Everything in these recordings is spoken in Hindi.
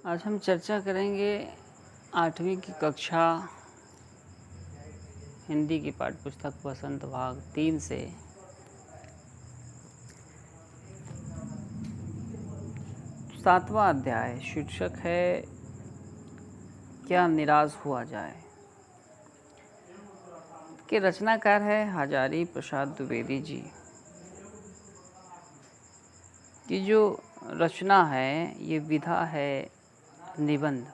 आज हम चर्चा करेंगे 8वीं की कक्षा हिंदी की पाठ्यपुस्तक वसंत भाग 3 से। सातवां अध्याय शीर्षक है क्या निराश हुआ जाए, के रचनाकार है हजारी प्रसाद द्विवेदी जी। ये जो रचना है ये विधा है निबंध,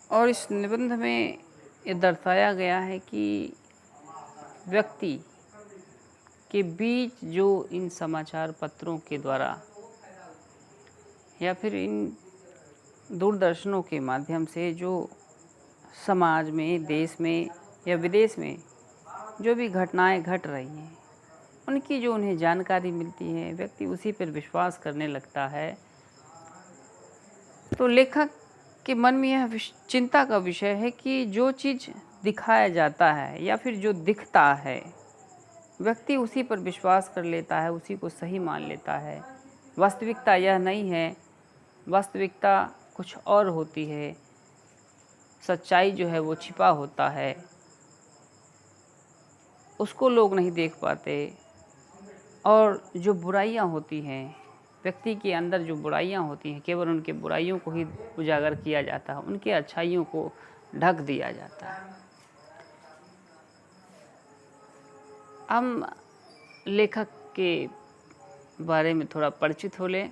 और इस निबंध में ये दर्शाया गया है कि व्यक्ति के बीच जो इन समाचार पत्रों के द्वारा या फिर इन दूरदर्शनों के माध्यम से जो समाज में, देश में या विदेश में जो भी घटनाएं घट रही हैं उनकी जो उन्हें जानकारी मिलती है, व्यक्ति उसी पर विश्वास करने लगता है। तो लेखक के मन में यह चिंता का विषय है कि जो चीज़ दिखाया जाता है या फिर जो दिखता है व्यक्ति उसी पर विश्वास कर लेता है, उसी को सही मान लेता है। वास्तविकता यह नहीं है, वास्तविकता कुछ और होती है। सच्चाई जो है वो छिपा होता है, उसको लोग नहीं देख पाते। और जो बुराइयां होती हैं, व्यक्ति के अंदर जो बुराइयां होती हैं, केवल उनके बुराइयों को ही उजागर किया जाता है, उनके अच्छाइयों को ढक दिया जाता है। हम लेखक के बारे में थोड़ा परिचित हो लें।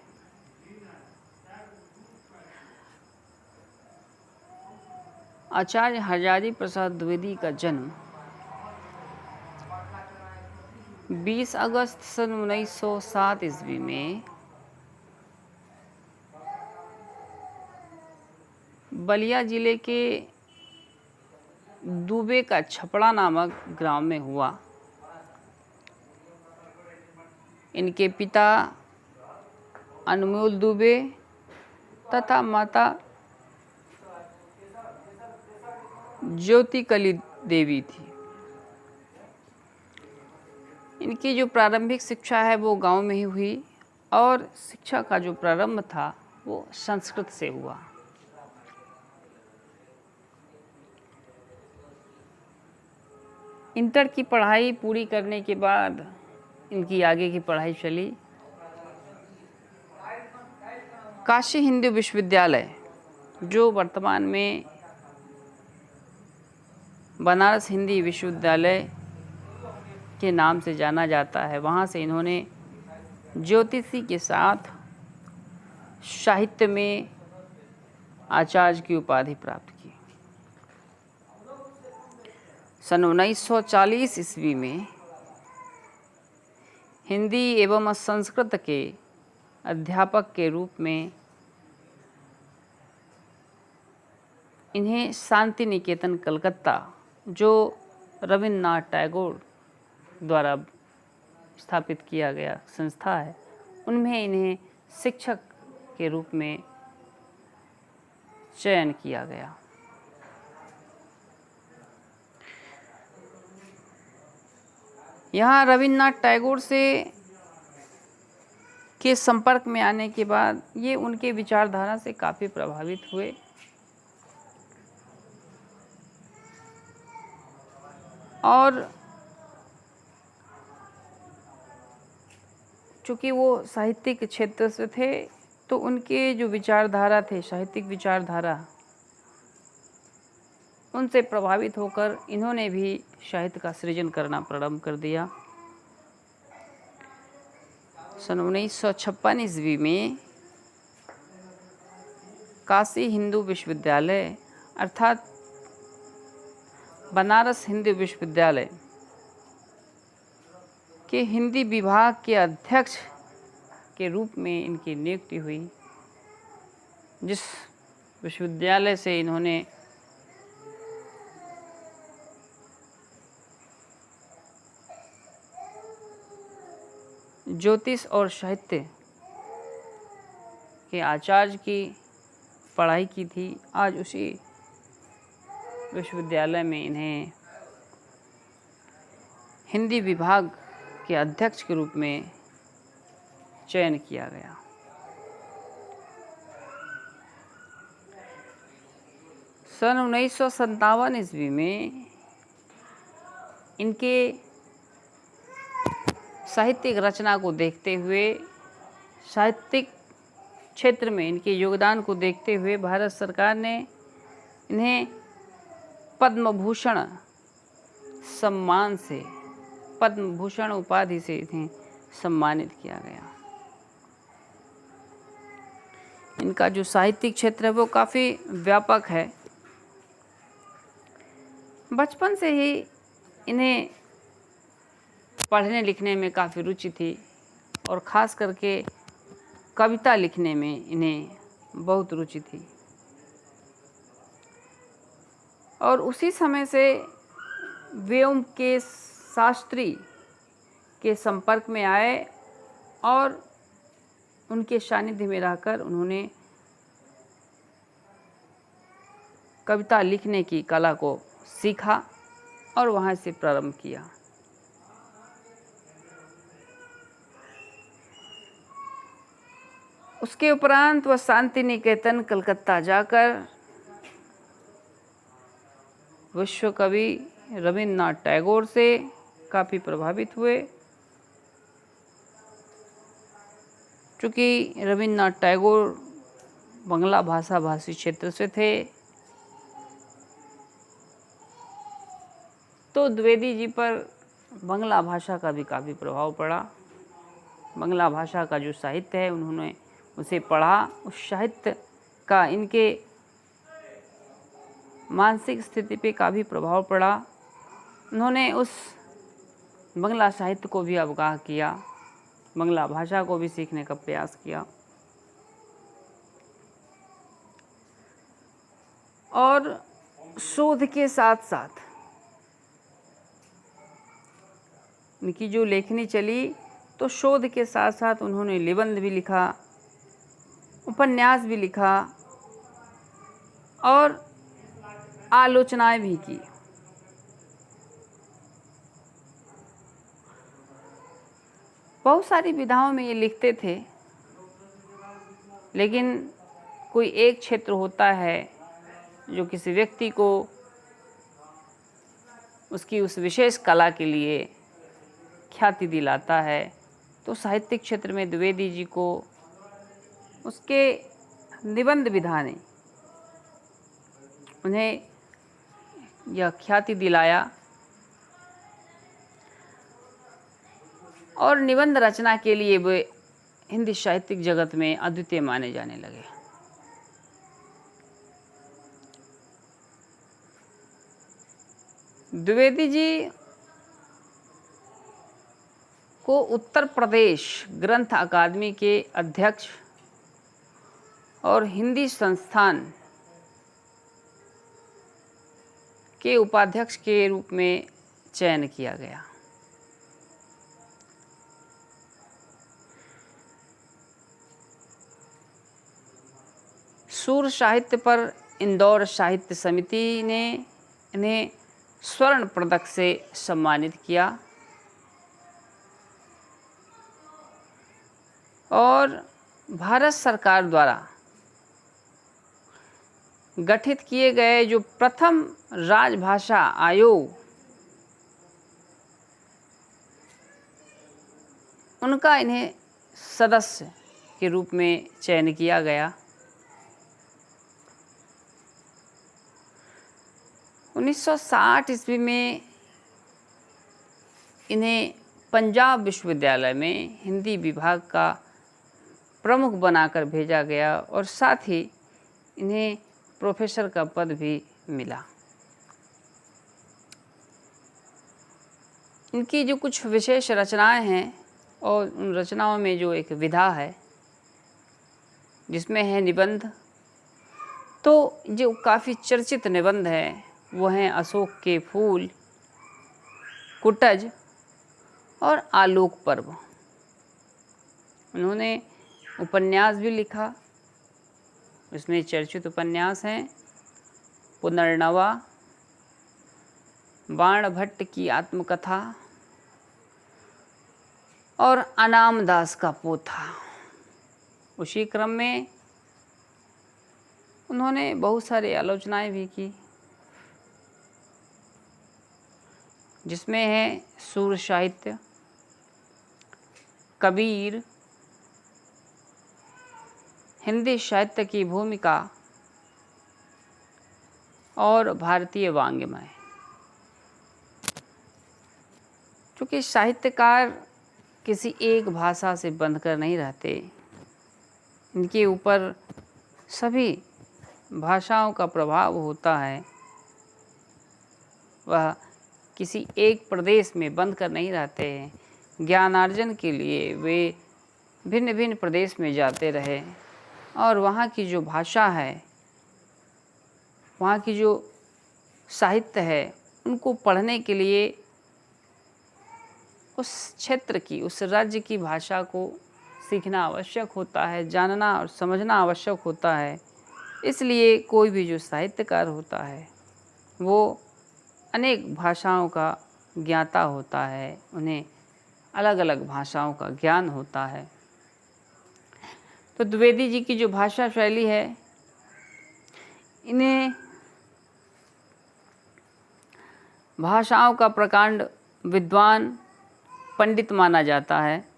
आचार्य हजारी प्रसाद द्विवेदी का जन्म 20 अगस्त सन 1907 ईस्वी में बलिया जिले के दुबे का छपड़ा नामक ग्राम में हुआ। इनके पिता अनमोल दुबे तथा माता ज्योति कली देवी थी। इनकी जो प्रारंभिक शिक्षा है वो गांव में ही हुई, और शिक्षा का जो प्रारंभ था वो संस्कृत से हुआ। इंटर की पढ़ाई पूरी करने के बाद इनकी आगे की पढ़ाई चली। काशी हिंदू विश्वविद्यालय, जो वर्तमान में बनारस हिंदी विश्वविद्यालय के नाम से जाना जाता है, वहाँ से इन्होंने ज्योतिषी के साथ साहित्य में आचार्य की उपाधि प्राप्त की। सन 1940 ईस्वी में हिंदी एवं संस्कृत के अध्यापक के रूप में इन्हें शांति निकेतन कलकत्ता, जो रविन्द्रनाथ टैगोर द्वारा स्थापित किया गया संस्था है, उनमें इन्हें शिक्षक के रूप में चयन किया गया। यहाँ रविन्द्रनाथ टैगोर से के संपर्क में आने के बाद ये उनके विचारधारा से काफ़ी प्रभावित हुए, और चूँकि वो साहित्यिक क्षेत्र से थे तो उनके जो विचारधारा थे, साहित्यिक विचारधारा, उनसे प्रभावित होकर इन्होंने भी साहित्य का सृजन करना प्रारंभ कर दिया। सन 1956 ईस्वी में काशी हिंदू विश्वविद्यालय अर्थात बनारस हिंदू विश्वविद्यालय के हिंदी विभाग के अध्यक्ष के रूप में इनकी नियुक्ति हुई, जिस विश्वविद्यालय से इन्होंने ज्योतिष और साहित्य के आचार्य की पढ़ाई की थी। आज उसी विश्वविद्यालय में इन्हें हिंदी विभाग के अध्यक्ष के रूप में चयन किया गया। सन 1957 ईस्वी में इनके साहित्यिक रचना को देखते हुए, साहित्यिक क्षेत्र में इनके योगदान को देखते हुए भारत सरकार ने इन्हें पद्म भूषण सम्मान से, पद्म भूषण उपाधि से इन्हें सम्मानित किया गया। इनका जो साहित्यिक क्षेत्र है वो काफ़ी व्यापक है। बचपन से ही इन्हें पढ़ने लिखने में काफ़ी रुचि थी और ख़ास करके कविता लिखने में इन्हें बहुत रुचि थी। और उसी समय से व्योम के शास्त्री के संपर्क में आए और उनके सानिध्य में रहकर उन्होंने कविता लिखने की कला को सीखा और वहाँ से प्रारंभ किया। उसके उपरांत वह शांति निकेतन कलकत्ता जाकर विश्व कवि रविन्द्रनाथ टैगोर से काफ़ी प्रभावित हुए। चूँकि रविन्द्रनाथ टैगोर बांग्ला भाषा भाषी क्षेत्र से थे, तो द्विवेदी जी पर बांग्ला भाषा का भी काफ़ी प्रभाव पड़ा। बांग्ला भाषा का जो साहित्य है उन्होंने उसे पढ़ा। उस साहित्य का इनके मानसिक स्थिति पे काफ़ी प्रभाव पड़ा। उन्होंने उस बांग्ला साहित्य को भी अवगाह किया, बांग्ला भाषा को भी सीखने का प्रयास किया। और शोध के साथ साथ उनकी जो लेखनी चली, तो शोध के साथ साथ उन्होंने निबंध भी लिखा, उपन्यास भी लिखा और आलोचनाएं भी की। बहुत सारी विधाओं में ये लिखते थे, लेकिन कोई एक क्षेत्र होता है जो किसी व्यक्ति को उसकी उस विशेष कला के लिए ख्याति दिलाता है। तो साहित्यिक क्षेत्र में द्विवेदी जी को उसके निबंध विधा ने उन्हें यह ख्याति दिलाया और निबंध रचना के लिए वे हिंदी साहित्यिक जगत में अद्वितीय माने जाने लगे। द्विवेदी जी को उत्तर प्रदेश ग्रंथ अकादमी के अध्यक्ष और हिंदी संस्थान के उपाध्यक्ष के रूप में चयन किया गया। सूर साहित्य पर इंदौर साहित्य समिति ने इन्हें स्वर्ण पदक से सम्मानित किया और भारत सरकार द्वारा गठित किए गए जो प्रथम राजभाषा आयोग, उनका इन्हें सदस्य के रूप में चयन किया गया। 1960 ईस्वी में इन्हें पंजाब विश्वविद्यालय में हिंदी विभाग का प्रमुख बनाकर भेजा गया और साथ ही इन्हें प्रोफेसर का पद भी मिला। इनकी जो कुछ विशेष रचनाएं हैं और उन रचनाओं में जो एक विधा है जिसमें है निबंध, तो जो काफ़ी चर्चित निबंध है वो हैं अशोक के फूल, कुटज और आलोक पर्व। उन्होंने उपन्यास भी लिखा। इसमें चर्चित उपन्यास हैं पुनर्नवा, बाण भट्ट की आत्मकथा और अनाम दास का पोथा। उसी क्रम में उन्होंने बहुत सारी आलोचनाएं भी की, जिसमें है सूर साहित्य, कबीर, हिंदी साहित्य की भूमिका और भारतीय वाङ्मय। क्योंकि साहित्यकार किसी एक भाषा से बंधकर नहीं रहते, इनके ऊपर सभी भाषाओं का प्रभाव होता है। वह किसी एक प्रदेश में बंध कर नहीं रहते हैं। ज्ञानार्जन के लिए वे भिन्न भिन्न प्रदेश में जाते रहे और वहाँ की जो भाषा है, वहाँ की जो साहित्य है, उनको पढ़ने के लिए उस क्षेत्र की, उस राज्य की भाषा को सीखना आवश्यक होता है, जानना और समझना आवश्यक होता है। इसलिए कोई भी जो साहित्यकार होता है वो अनेक भाषाओं का ज्ञाता होता है, उन्हें अलग अलग भाषाओं का ज्ञान होता है। तो द्विवेदी जी की जो भाषा शैली है, इन्हें भाषाओं का प्रकांड विद्वान पंडित माना जाता है।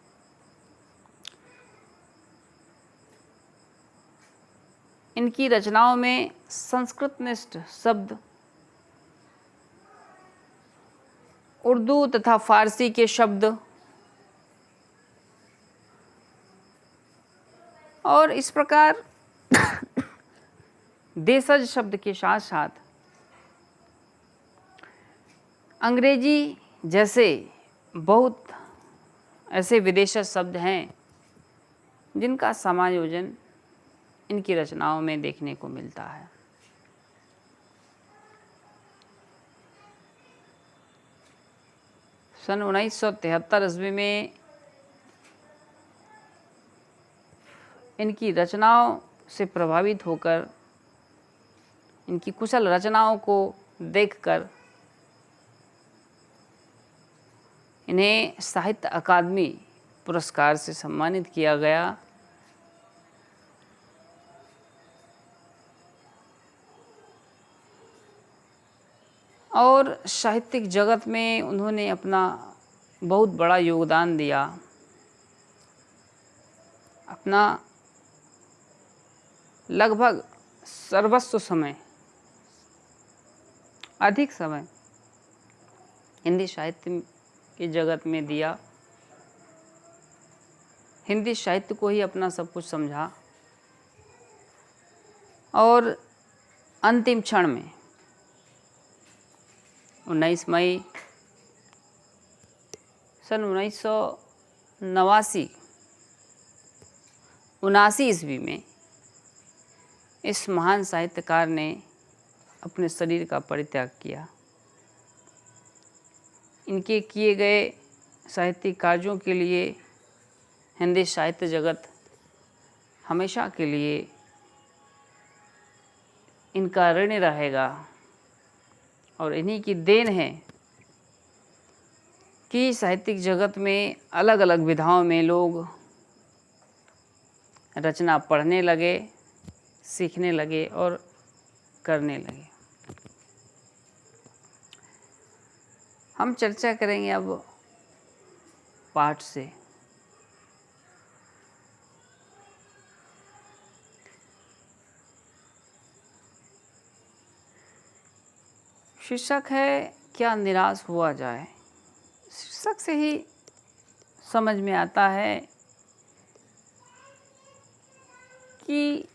इनकी रचनाओं में संस्कृतनिष्ठ शब्द, उर्दू तथा फारसी के शब्द और इस प्रकार देशज शब्द के साथ साथ अंग्रेजी जैसे बहुत ऐसे विदेशज शब्द हैं जिनका समायोजन इनकी रचनाओं में देखने को मिलता है। सन 1973 ईस्वी में इनकी रचनाओं से प्रभावित होकर, इनकी कुशल रचनाओं को देखकर इन्हें साहित्य अकादमी पुरस्कार से सम्मानित किया गया। और साहित्यिक जगत में उन्होंने अपना बहुत बड़ा योगदान दिया। अपना लगभग सर्वस्व समय, अधिक समय हिंदी साहित्य के जगत में दिया। हिंदी साहित्य को ही अपना सब कुछ समझा और अंतिम क्षण में 19 मई सन 1979 ईस्वी में इस महान साहित्यकार ने अपने शरीर का परित्याग किया। इनके किए गए साहित्यिक कार्यों के लिए हिंदी साहित्य जगत हमेशा के लिए इनका ऋणी रहेगा। और इन्हीं की देन है कि साहित्यिक जगत में अलग अलग विधाओं में लोग रचना पढ़ने लगे, सीखने लगे और करने लगे। हम चर्चा करेंगे अब पाठ से। शीर्षक है क्या निराश हुआ जाए। शीर्षक से ही समझ में आता है कि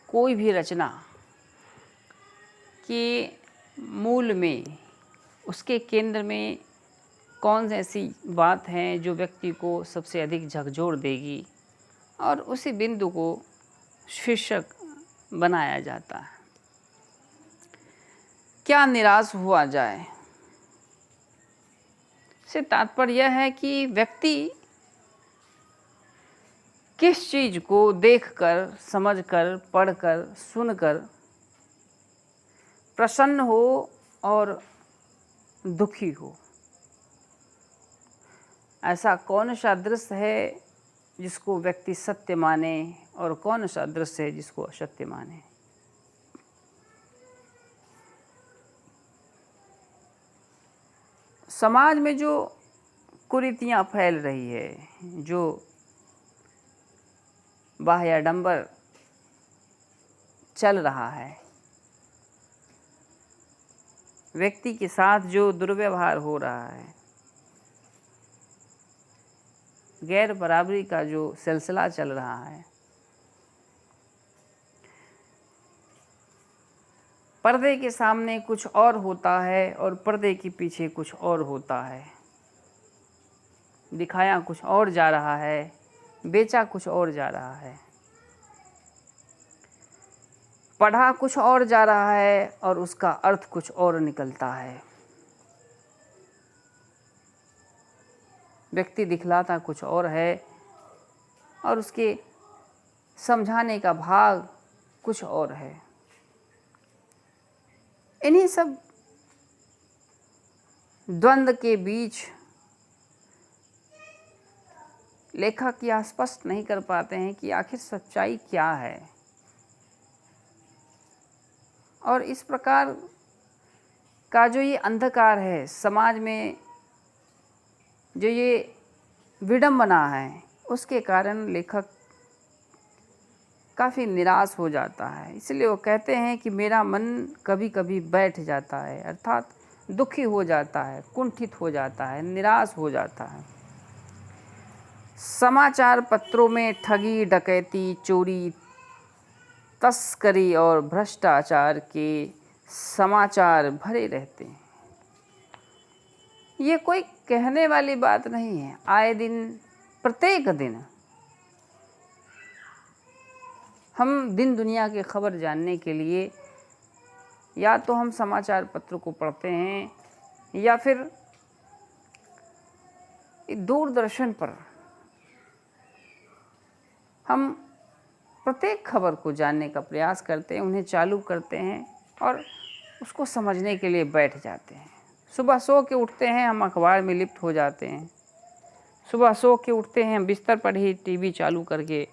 कोई भी रचना के मूल में, उसके केंद्र में कौन सी ऐसी बात है जो व्यक्ति को सबसे अधिक झकझोर देगी, और उसी बिंदु को शीर्षक बनाया जाता है। क्या निराश हुआ जाए से तात्पर्य यह है कि व्यक्ति किस चीज को देखकर, समझकर, पढ़कर, सुनकर प्रसन्न हो और दुखी हो। ऐसा कौन सा दृश्य है जिसको व्यक्ति सत्य माने और कौन सा दृश्य है जिसको असत्य माने। समाज में जो कुरीतियाँ फैल रही है, जो बाह्याडंबर चल रहा है, व्यक्ति के साथ जो दुर्व्यवहार हो रहा है, गैर बराबरी का जो सिलसिला चल रहा है, पर्दे के सामने कुछ और होता है और पर्दे के पीछे कुछ और होता है, दिखाया कुछ और जा रहा है, बेचा कुछ और जा रहा है, पढ़ा कुछ और जा रहा है और उसका अर्थ कुछ और निकलता है। व्यक्ति दिखलाता कुछ और है और उसके समझाने का भाग कुछ और है। इन्हीं सब द्वंद्व के बीच लेखक यह स्पष्ट नहीं कर पाते हैं कि आखिर सच्चाई क्या है। और इस प्रकार का जो ये अंधकार है समाज में, जो ये विडंबना है, उसके कारण लेखक काफ़ी निराश हो जाता है। इसलिए वो कहते हैं कि मेरा मन कभी कभी बैठ जाता है, अर्थात दुखी हो जाता है, कुंठित हो जाता है, निराश हो जाता है। समाचार पत्रों में ठगी, डकैती, चोरी, तस्करी और भ्रष्टाचार के समाचार भरे रहते हैं। ये कोई कहने वाली बात नहीं है। आए दिन, प्रत्येक दिन हम दिन दुनिया की खबर जानने के लिए या तो हम समाचार पत्र को पढ़ते हैं या फिर दूरदर्शन पर हम प्रत्येक खबर को जानने का प्रयास करते हैं, उन्हें चालू करते हैं और उसको समझने के लिए बैठ जाते हैं। सुबह सो के उठते हैं, हम अखबार में लिप्त हो जाते हैं। सुबह सो के उठते हैं, बिस्तर पर ही टीवी चालू करके,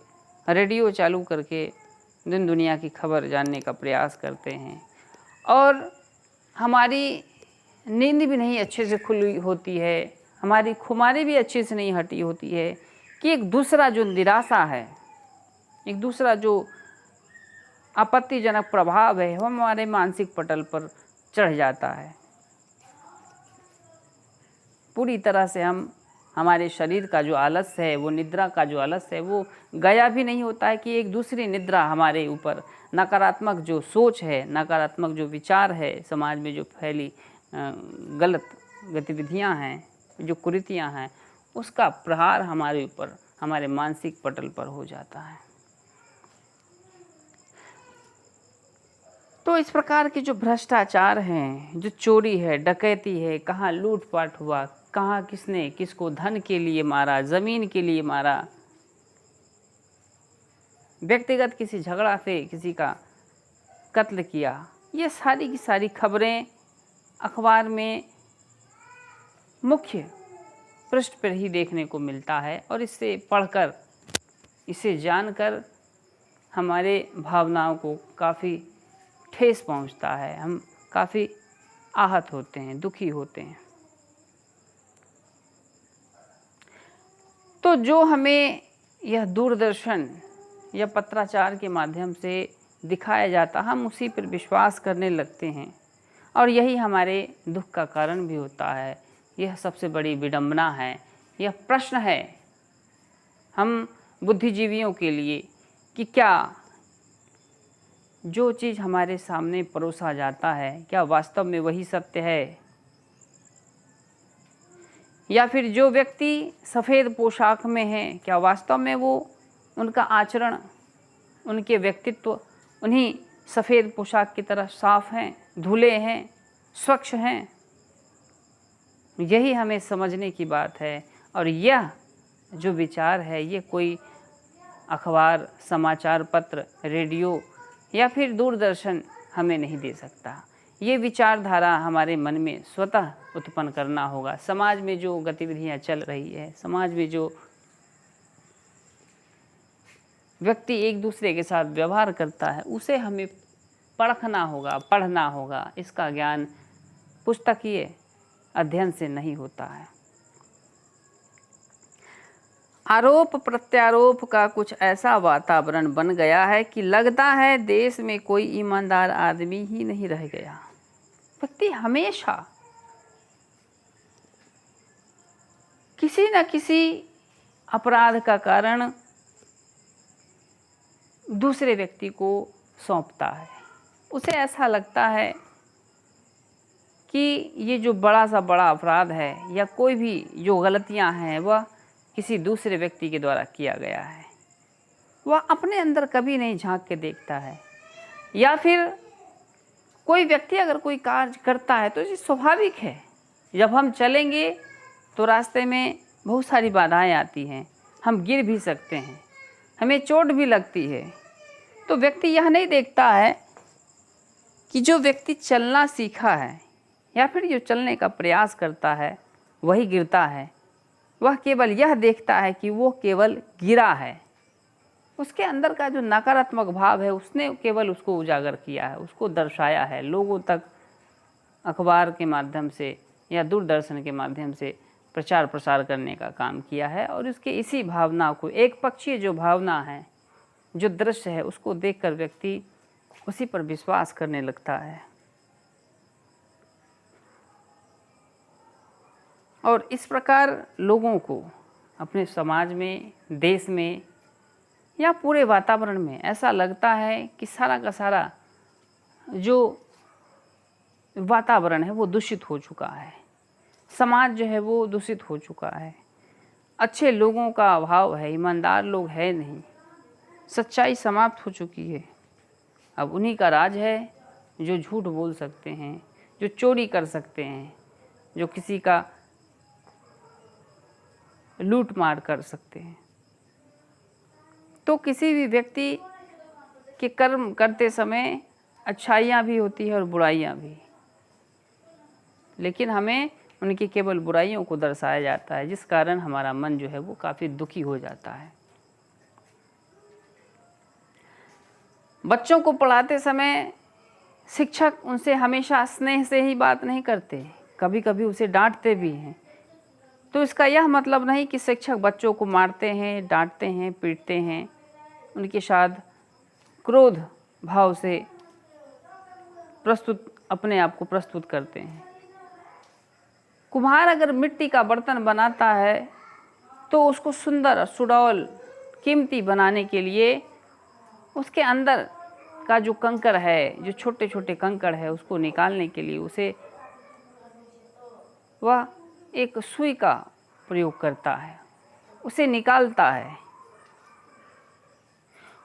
रेडियो चालू करके दिन दुनिया की खबर जानने का प्रयास करते हैं। और हमारी नींद भी नहीं अच्छे से खुली होती है, हमारी खुमारी भी अच्छे से नहीं हटी होती है कि एक दूसरा जो निराशा है, एक दूसरा जो आपत्तिजनक प्रभाव है, वो हमारे मानसिक पटल पर चढ़ जाता है। पूरी तरह से हमारे शरीर का जो आलस्य है, वो निद्रा का जो आलस्य है, वो गया भी नहीं होता है कि एक दूसरी निद्रा हमारे ऊपर नकारात्मक जो सोच है, नकारात्मक जो विचार है, समाज में जो फैली गलत गतिविधियां हैं, जो कुरीतियां हैं, उसका प्रहार हमारे ऊपर, हमारे मानसिक पटल पर हो जाता है। तो इस प्रकार के जो भ्रष्टाचार हैं, जो चोरी है, डकैती है, कहाँ लूटपाट हुआ, कहाँ किसने किसको धन के लिए मारा, ज़मीन के लिए मारा, व्यक्तिगत किसी झगड़ा से किसी का कत्ल किया, ये सारी की सारी खबरें अखबार में मुख्य पृष्ठ पर ही देखने को मिलता है। और इससे पढ़कर, इसे जानकर हमारे भावनाओं को काफ़ी ठेस पहुंचता है, हम काफ़ी आहत होते हैं, दुखी होते हैं। तो जो हमें यह दूरदर्शन या पत्राचार के माध्यम से दिखाया जाता, हम उसी पर विश्वास करने लगते हैं और यही हमारे दुख का कारण भी होता है। यह सबसे बड़ी विडंबना है। यह प्रश्न है हम बुद्धिजीवियों के लिए कि क्या जो चीज़ हमारे सामने परोसा जाता है, क्या वास्तव में वही सत्य है, या फिर जो व्यक्ति सफ़ेद पोशाक में है, क्या वास्तव में वो, उनका आचरण, उनके व्यक्तित्व उन्हीं सफ़ेद पोशाक की तरह साफ हैं, धुले हैं, स्वच्छ हैं। यही हमें समझने की बात है। और यह जो विचार है, ये कोई अखबार, समाचार पत्र, रेडियो या फिर दूरदर्शन हमें नहीं दे सकता। ये विचारधारा हमारे मन में स्वतः उत्पन्न करना होगा। समाज में जो गतिविधियाँ चल रही है, समाज में जो व्यक्ति एक दूसरे के साथ व्यवहार करता है, उसे हमें परखना होगा, पढ़ना होगा। इसका ज्ञान पुस्तकीय अध्ययन से नहीं होता है। आरोप प्रत्यारोप का कुछ ऐसा वातावरण बन गया है कि लगता है देश में कोई ईमानदार आदमी ही नहीं रह गया। व्यक्ति हमेशा किसी न किसी अपराध का कारण दूसरे व्यक्ति को सौंपता है। उसे ऐसा लगता है कि ये जो बड़ा सा बड़ा अपराध है या कोई भी जो गलतियां हैं वह किसी दूसरे व्यक्ति के द्वारा किया गया है। वह अपने अंदर कभी नहीं झांक के देखता है। या फिर कोई व्यक्ति अगर कोई कार्य करता है तो ये स्वाभाविक है। जब हम चलेंगे तो रास्ते में बहुत सारी बाधाएं आती हैं, हम गिर भी सकते हैं, हमें चोट भी लगती है। तो व्यक्ति यह नहीं देखता है कि जो व्यक्ति चलना सीखा है या फिर जो चलने का प्रयास करता है वही गिरता है। वह केवल यह देखता है कि वो केवल गिरा है। उसके अंदर का जो नकारात्मक भाव है उसने केवल उसको उजागर किया है, उसको दर्शाया है, लोगों तक अखबार के माध्यम से या दूरदर्शन के माध्यम से प्रचार प्रसार करने का काम किया है। और उसके इसी भावना को, एक पक्षीय जो भावना है, जो दृश्य है, उसको देखकर व्यक्ति उसी पर विश्वास करने लगता है। और इस प्रकार लोगों को अपने समाज में, देश में या पूरे वातावरण में ऐसा लगता है कि सारा का सारा जो वातावरण है वो दूषित हो चुका है। समाज जो है वो दूषित हो चुका है। अच्छे लोगों का अभाव है, ईमानदार लोग है नहीं, सच्चाई समाप्त हो चुकी है। अब उन्हीं का राज है जो झूठ बोल सकते हैं, जो चोरी कर सकते हैं, जो किसी का लूट मार कर सकते हैं। तो किसी भी व्यक्ति के कर्म करते समय अच्छाइयाँ भी होती है और बुराइयाँ भी, लेकिन हमें उनकी केवल बुराइयों को दर्शाया जाता है, जिस कारण हमारा मन जो है वो काफ़ी दुखी हो जाता है। बच्चों को पढ़ाते समय शिक्षक उनसे हमेशा स्नेह से ही बात नहीं करते, कभी कभी उसे डांटते भी हैं। तो इसका यह मतलब नहीं कि शिक्षक बच्चों को मारते हैं, डांटते हैं, पीटते हैं, उनके साथ क्रोध भाव से अपने आप को प्रस्तुत करते हैं। कुम्हार अगर मिट्टी का बर्तन बनाता है तो उसको सुंदर, सुडौल, कीमती बनाने के लिए उसके अंदर का जो कंकड़ है, जो छोटे छोटे कंकड़ है, उसको निकालने के लिए उसे वह एक सुई का प्रयोग करता है, उसे निकालता है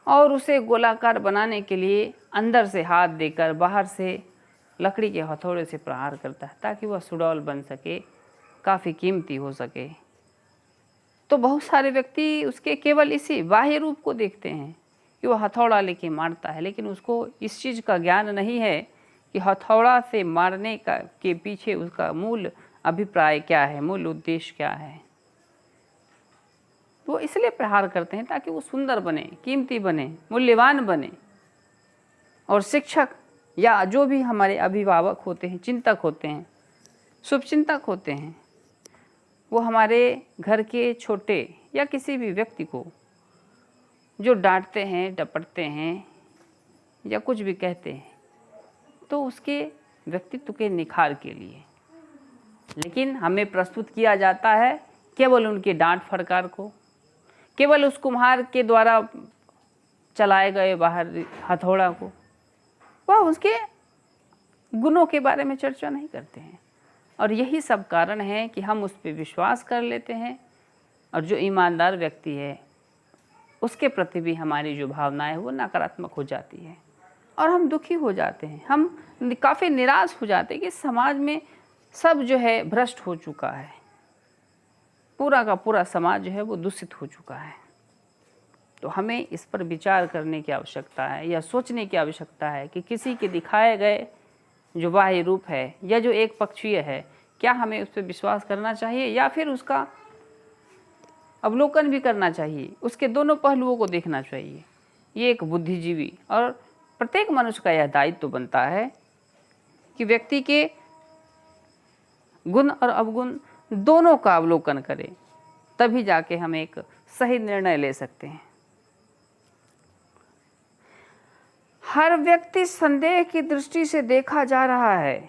और उसे गोलाकार बनाने के लिए अंदर से हाथ देकर बाहर से लकड़ी के हथौड़े से प्रहार करता है ताकि वह सुडौल बन सके, काफ़ी कीमती हो सके। तो बहुत सारे व्यक्ति उसके केवल इसी बाह्य रूप को देखते हैं कि वह हथौड़ा लेके मारता है, लेकिन उसको इस चीज़ का ज्ञान नहीं है कि हथौड़ा से मारने का के पीछे उसका मूल अभिप्राय क्या है, मूल उद्देश्य क्या है। वो इसलिए प्रहार करते हैं ताकि वो सुंदर बने, कीमती बने, मूल्यवान बने। और शिक्षक या जो भी हमारे अभिभावक होते हैं, चिंतक होते हैं, शुभचिंतक होते हैं, वो हमारे घर के छोटे या किसी भी व्यक्ति को जो डांटते हैं, डपटते हैं या कुछ भी कहते हैं तो उसके व्यक्तित्व के निखार के लिए, लेकिन हमें प्रस्तुत किया जाता है केवल उनके डांट फटकार को, केवल उस कुम्हार के द्वारा चलाए गए बाहर हथौड़ा को। वह उसके गुणों के बारे में चर्चा नहीं करते हैं। और यही सब कारण है कि हम उस पर विश्वास कर लेते हैं और जो ईमानदार व्यक्ति है उसके प्रति भी हमारी जो भावनाएं है वो नकारात्मक हो जाती है और हम दुखी हो जाते हैं। हम काफ़ी निराश हो जाते हैं कि समाज में सब जो है भ्रष्ट हो चुका है, पूरा का पूरा समाज जो है वो दूषित हो चुका है। तो हमें इस पर विचार करने की आवश्यकता है या सोचने की आवश्यकता है कि किसी के दिखाए गए जो बाह्य रूप है या जो एक पक्षीय है, क्या हमें उस पर विश्वास करना चाहिए या फिर उसका अवलोकन भी करना चाहिए, उसके दोनों पहलुओं को देखना चाहिए। ये एक बुद्धिजीवी और प्रत्येक मनुष्य का यह दायित्व तो बनता है कि व्यक्ति के गुण और अवगुण दोनों का अवलोकन करें, तभी जाके हम एक सही निर्णय ले सकते हैं। हर व्यक्ति संदेह की दृष्टि से देखा जा रहा है।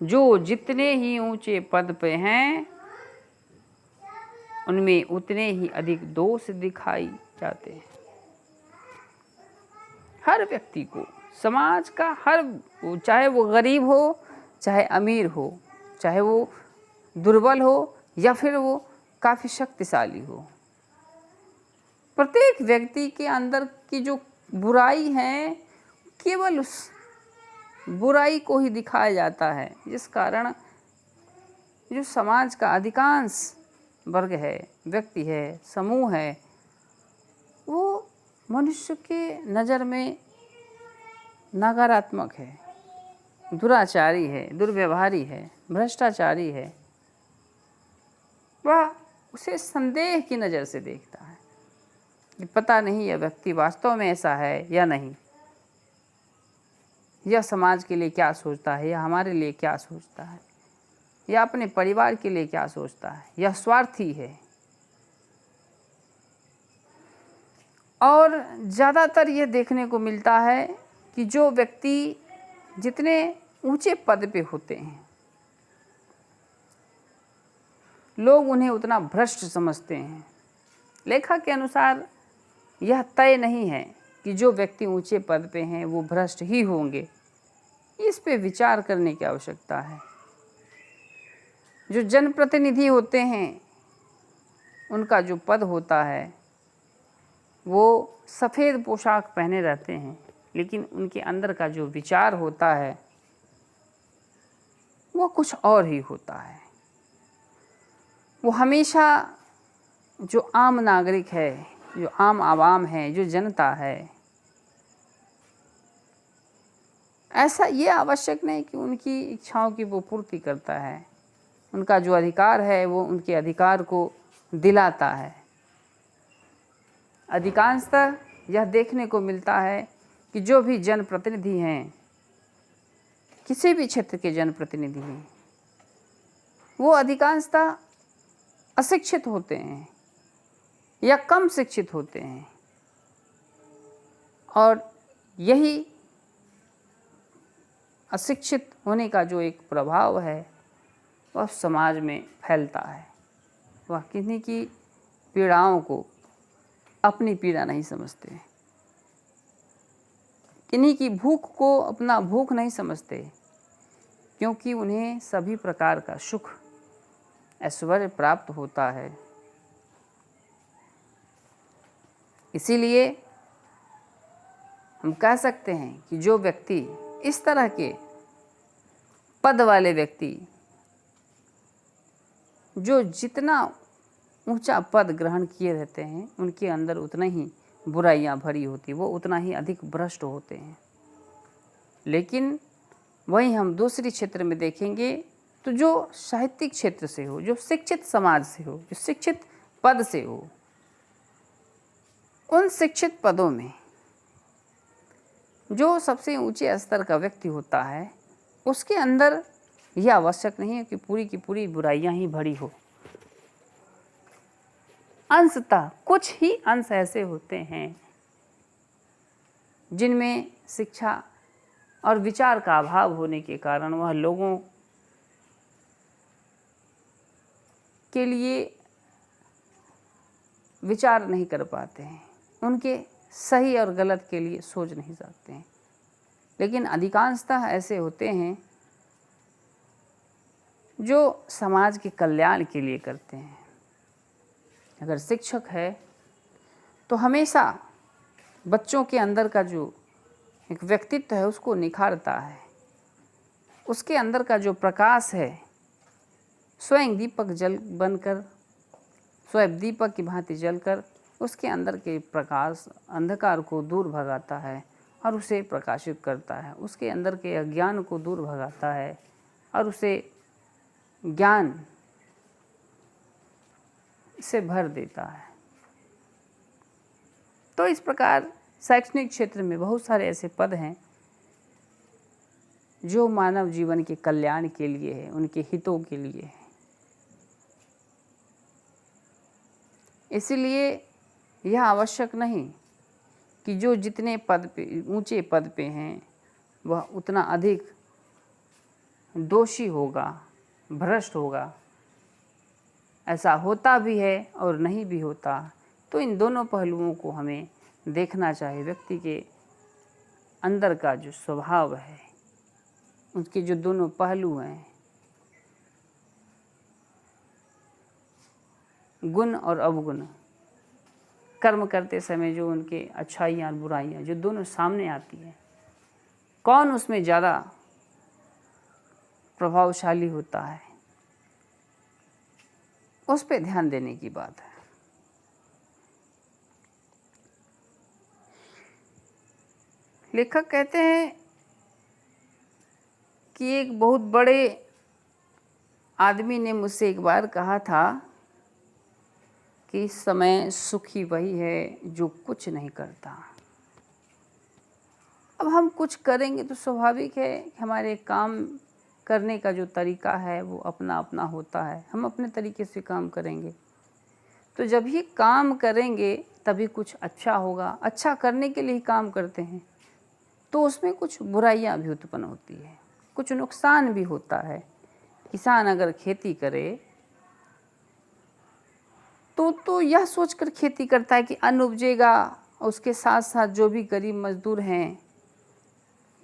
जो जितने ही ऊंचे पद पे हैं उनमें उतने ही अधिक दोष दिखाई जाते हैं। हर व्यक्ति को, समाज का हर, चाहे वो गरीब हो, चाहे अमीर हो, चाहे वो दुर्बल हो या फिर वो काफ़ी शक्तिशाली हो, प्रत्येक व्यक्ति के अंदर की जो बुराई है केवल उस बुराई को ही दिखाया जाता है, जिस कारण जो समाज का अधिकांश वर्ग है, व्यक्ति है, समूह है, वो मनुष्य के नज़र में नकारात्मक है, दुराचारी है, दुर्व्यवहारी है, भ्रष्टाचारी है। वह उसे संदेह की नज़र से देखता है कि पता नहीं यह व्यक्ति वास्तव में ऐसा है या नहीं, यह समाज के लिए क्या सोचता है, या हमारे लिए क्या सोचता है, या अपने परिवार के लिए क्या सोचता है, यह स्वार्थी है। और ज़्यादातर यह देखने को मिलता है कि जो व्यक्ति जितने ऊंचे पद पे होते हैं लोग उन्हें उतना भ्रष्ट समझते हैं। लेखक के अनुसार यह तय नहीं है कि जो व्यक्ति ऊंचे पद पे हैं वो भ्रष्ट ही होंगे, इस पे विचार करने की आवश्यकता है। जो जनप्रतिनिधि होते हैं उनका जो पद होता है वो सफ़ेद पोशाक पहने रहते हैं, लेकिन उनके अंदर का जो विचार होता है वो कुछ और ही होता है। वो हमेशा जो आम नागरिक है, जो आम आवाम है, जो जनता है, ऐसा ये आवश्यक नहीं कि उनकी इच्छाओं की वो पूर्ति करता है। उनका जो अधिकार है वो उनके अधिकार को दिलाता है। अधिकांशतः यह देखने को मिलता है कि जो भी जनप्रतिनिधि हैं, किसी भी क्षेत्र के जनप्रतिनिधि हैं, वो अधिकांशतः अशिक्षित होते हैं या कम शिक्षित होते हैं, और यही अशिक्षित होने का जो एक प्रभाव है वह समाज में फैलता है। वह किन्हीं की पीड़ाओं को अपनी पीड़ा नहीं समझते, किन्हीं की भूख को अपना भूख नहीं समझते, क्योंकि उन्हें सभी प्रकार का सुख ऐश्वर्य प्राप्त होता है। इसीलिए हम कह सकते हैं कि जो व्यक्ति इस तरह के पद वाले व्यक्ति जो जितना ऊंचा पद ग्रहण किए रहते हैं उनके अंदर उतना ही बुराइयां भरी होती, वो उतना ही अधिक भ्रष्ट होते हैं। लेकिन वहीं हम दूसरी क्षेत्र में देखेंगे तो जो साहित्यिक क्षेत्र से हो, जो शिक्षित समाज से हो, जो शिक्षित पद से हो, उन शिक्षित पदों में जो सबसे ऊंचे स्तर का व्यक्ति होता है उसके अंदर यह आवश्यक नहीं है कि पूरी की पूरी बुराइयां ही भरी हो। अंशतः कुछ ही अंश ऐसे होते हैं जिनमें शिक्षा और विचार का अभाव होने के कारण वह लोगों के लिए विचार नहीं कर पाते हैं, उनके सही और गलत के लिए सोच नहीं सकते हैं। लेकिन अधिकांशतः ऐसे होते हैं जो समाज के कल्याण के लिए करते हैं। अगर शिक्षक है तो हमेशा बच्चों के अंदर का जो एक व्यक्तित्व है उसको निखारता है। उसके अंदर का जो प्रकाश है स्वयं दीपक जल बनकर, स्वयं दीपक की भांति जलकर उसके अंदर के प्रकाश अंधकार को दूर भगाता है और उसे प्रकाशित करता है। उसके अंदर के अज्ञान को दूर भगाता है और उसे ज्ञान से भर देता है। तो इस प्रकार शैक्षणिक क्षेत्र में बहुत सारे ऐसे पद हैं जो मानव जीवन के कल्याण के लिए है, उनके हितों के लिए है। इसलिए यह आवश्यक नहीं कि जो जितने पद पे, ऊंचे पद पे हैं, वह उतना अधिक दोषी होगा, भ्रष्ट होगा। ऐसा होता भी है और नहीं भी होता। तो इन दोनों पहलुओं को हमें देखना चाहिए। व्यक्ति के अंदर का जो स्वभाव है, उसके जो दोनों पहलू हैं, गुण और अवगुण, कर्म करते समय जो उनके अच्छाइयाँ और बुराइयाँ जो दोनों सामने आती हैं, कौन उसमें ज़्यादा प्रभावशाली होता है, उस पे ध्यान देने की बात है। लेखक कहते हैं कि एक बहुत बड़े आदमी ने मुझसे एक बार कहा था कि इस समय सुखी वही है जो कुछ नहीं करता। अब हम कुछ करेंगे तो स्वाभाविक है कि हमारे काम करने का जो तरीका है वो अपना अपना होता है। हम अपने तरीके से काम करेंगे, तो जब ही काम करेंगे तभी कुछ अच्छा होगा। अच्छा करने के लिए ही काम करते हैं, तो उसमें कुछ बुराइयां भी उत्पन्न होती है, कुछ नुकसान भी होता है। किसान अगर खेती करे तो यह सोचकर खेती करता है कि अन्न उपजेगा, उसके साथ साथ जो भी गरीब मजदूर हैं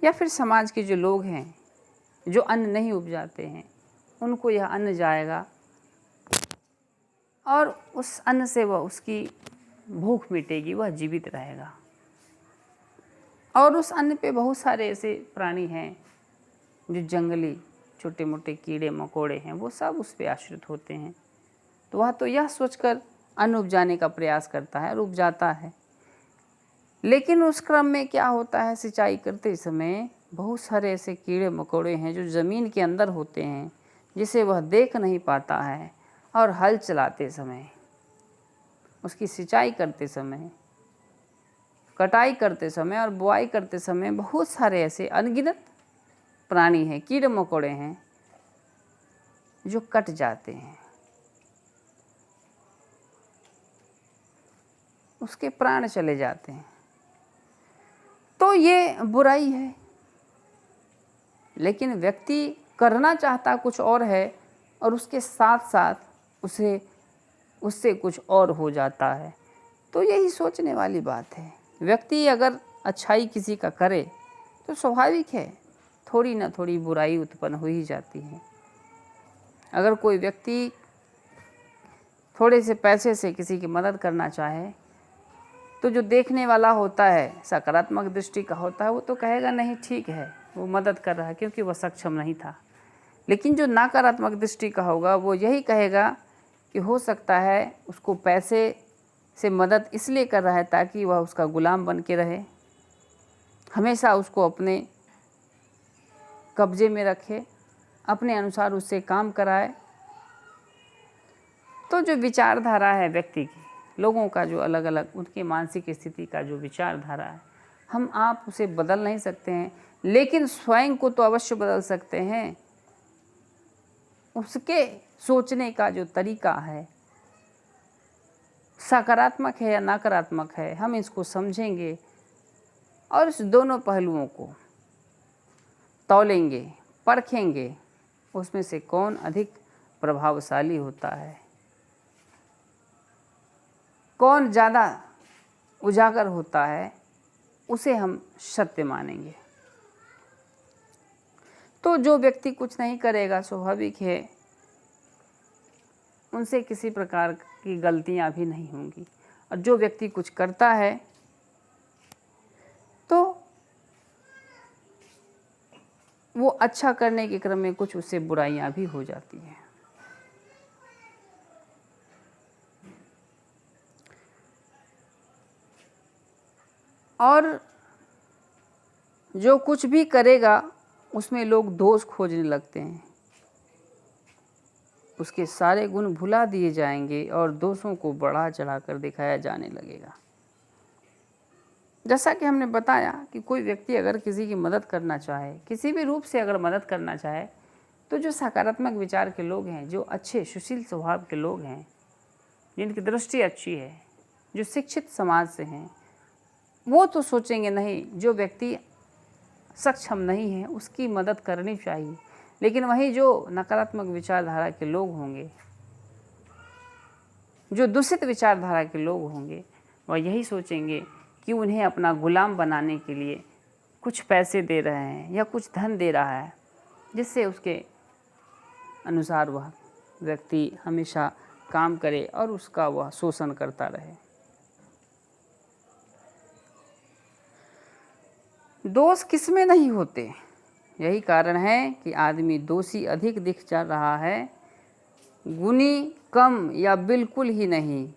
या फिर समाज के जो लोग हैं जो अन्न नहीं उपजाते हैं, उनको यह अन्न जाएगा और उस अन्न से वह उसकी भूख मिटेगी, वह जीवित रहेगा। और उस अन्न पे बहुत सारे ऐसे प्राणी हैं जो जंगली छोटे मोटे कीड़े मकोड़े हैं, वो सब उस पे आश्रित होते हैं। तो वह तो यह सोचकर अन्न उपजाने का प्रयास करता है और उपजाता है। लेकिन उस क्रम में क्या होता है, सिंचाई करते समय बहुत सारे ऐसे कीड़े मकोड़े हैं जो ज़मीन के अंदर होते हैं, जिसे वह देख नहीं पाता है। और हल चलाते समय, उसकी सिंचाई करते समय, कटाई करते समय और बुआई करते समय बहुत सारे ऐसे अनगिनत प्राणी हैं, कीड़े मकोड़े हैं जो कट जाते हैं, उसके प्राण चले जाते हैं। तो ये बुराई है। लेकिन व्यक्ति करना चाहता कुछ और है और उसके साथ साथ उससे कुछ और हो जाता है। तो यही सोचने वाली बात है। व्यक्ति अगर अच्छाई किसी का करे तो स्वाभाविक है थोड़ी ना थोड़ी बुराई उत्पन्न हो ही जाती है। अगर कोई व्यक्ति थोड़े से पैसे से किसी की मदद करना चाहे तो जो देखने वाला होता है, सकारात्मक दृष्टि का होता है, वो तो कहेगा नहीं ठीक है, वो मदद कर रहा है क्योंकि वह सक्षम नहीं था। लेकिन जो नकारात्मक दृष्टि का होगा वो यही कहेगा कि हो सकता है उसको पैसे से मदद इसलिए कर रहा है ताकि वह उसका गुलाम बन के रहे, हमेशा उसको अपने कब्जे में रखे, अपने अनुसार उससे काम कराए। तो जो विचारधारा है व्यक्ति की, लोगों का जो अलग अलग उनके मानसिक स्थिति का जो विचारधारा है, हम आप उसे बदल नहीं सकते हैं, लेकिन स्वयं को तो अवश्य बदल सकते हैं। उसके सोचने का जो तरीका है सकारात्मक है या नकारात्मक है, हम इसको समझेंगे और इस दोनों पहलुओं को तौलेंगे, परखेंगे, उसमें से कौन अधिक प्रभावशाली होता है, कौन ज़्यादा उजागर होता है, उसे हम सत्य मानेंगे। तो जो व्यक्ति कुछ नहीं करेगा, स्वाभाविक है उनसे किसी प्रकार की गलतियां भी नहीं होंगी। और जो व्यक्ति कुछ करता है तो वो अच्छा करने के क्रम में कुछ उससे बुराइयां भी हो जाती हैं। और जो कुछ भी करेगा उसमें लोग दोष खोजने लगते हैं, उसके सारे गुण भुला दिए जाएंगे और दोषों को बढ़ा चढ़ाकर दिखाया जाने लगेगा। जैसा कि हमने बताया कि कोई व्यक्ति अगर किसी की मदद करना चाहे, किसी भी रूप से अगर मदद करना चाहे, तो जो सकारात्मक विचार के लोग हैं, जो अच्छे सुशील स्वभाव के लोग हैं, जिनकी दृष्टि अच्छी है, जो शिक्षित समाज से हैं, वो तो सोचेंगे नहीं, जो व्यक्ति सक्षम नहीं है उसकी मदद करनी चाहिए। लेकिन वहीं जो नकारात्मक विचारधारा के लोग होंगे, जो दूषित विचारधारा के लोग होंगे, वह यही सोचेंगे कि उन्हें अपना गुलाम बनाने के लिए कुछ पैसे दे रहे हैं या कुछ धन दे रहा है, जिससे उसके अनुसार वह व्यक्ति हमेशा काम करे और उसका वह शोषण करता रहे। दोष किसमें नहीं होते? यही कारण है कि आदमी दोषी अधिक दिख जा रहा है, गुणी कम या बिल्कुल ही नहीं।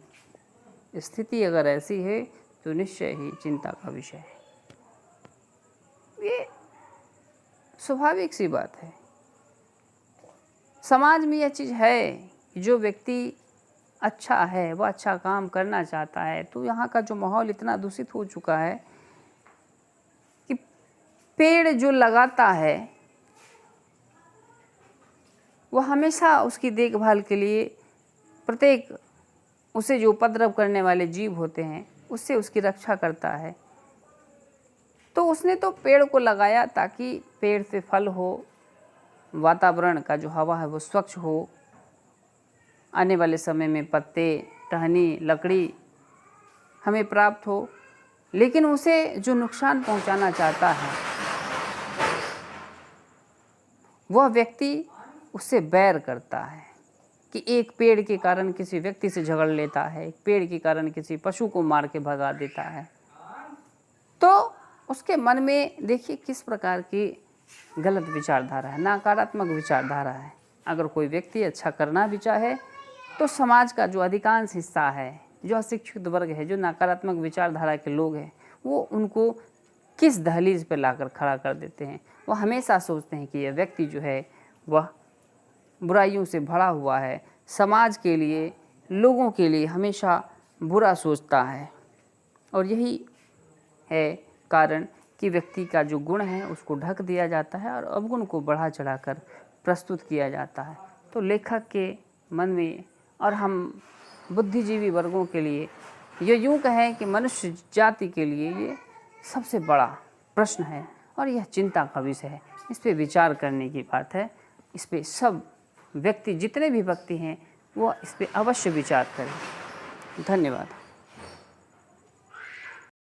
स्थिति अगर ऐसी है तो निश्चय ही चिंता का विषय है। ये स्वाभाविक सी बात है। समाज में यह चीज़ है कि जो व्यक्ति अच्छा है, वह अच्छा काम करना चाहता है, तो यहाँ का जो माहौल इतना दूषित हो चुका है कि पेड़ जो लगाता है वह हमेशा उसकी देखभाल के लिए प्रत्येक उसे जो उपद्रव करने वाले जीव होते हैं उससे उसकी रक्षा करता है। तो उसने तो पेड़ को लगाया ताकि पेड़ से फल हो, वातावरण का जो हवा है वो स्वच्छ हो, आने वाले समय में पत्ते, टहनी, लकड़ी हमें प्राप्त हो। लेकिन उसे जो नुकसान पहुंचाना चाहता है वह व्यक्ति उससे बैर करता है कि एक पेड़ के कारण किसी व्यक्ति से झगड़ लेता है, एक पेड़ के कारण किसी पशु को मार के भगा देता है। तो उसके मन में देखिए किस प्रकार की गलत विचारधारा है, नकारात्मक विचारधारा है। अगर कोई व्यक्ति अच्छा करना भी चाहे तो समाज का जो अधिकांश हिस्सा है, जो अशिक्षित वर्ग है, जो नकारात्मक विचारधारा के लोग हैं, वो उनको किस दहलीज पर लाकर खड़ा कर देते हैं। वह हमेशा सोचते हैं कि यह व्यक्ति जो है वह बुराइयों से भरा हुआ है, समाज के लिए, लोगों के लिए हमेशा बुरा सोचता है। और यही है कारण कि व्यक्ति का जो गुण है उसको ढक दिया जाता है और अवगुण को बढ़ा चढ़ाकर प्रस्तुत किया जाता है। तो लेखक के मन में और हम बुद्धिजीवी वर्गों के लिए ये यूँ कहें कि मनुष्य जाति के लिए ये सबसे बड़ा प्रश्न है और यह चिंता का विषय है। इस पे विचार करने की बात है। इस पे सब व्यक्ति, जितने भी व्यक्ति हैं, वो इस पे अवश्य विचार करें। धन्यवाद।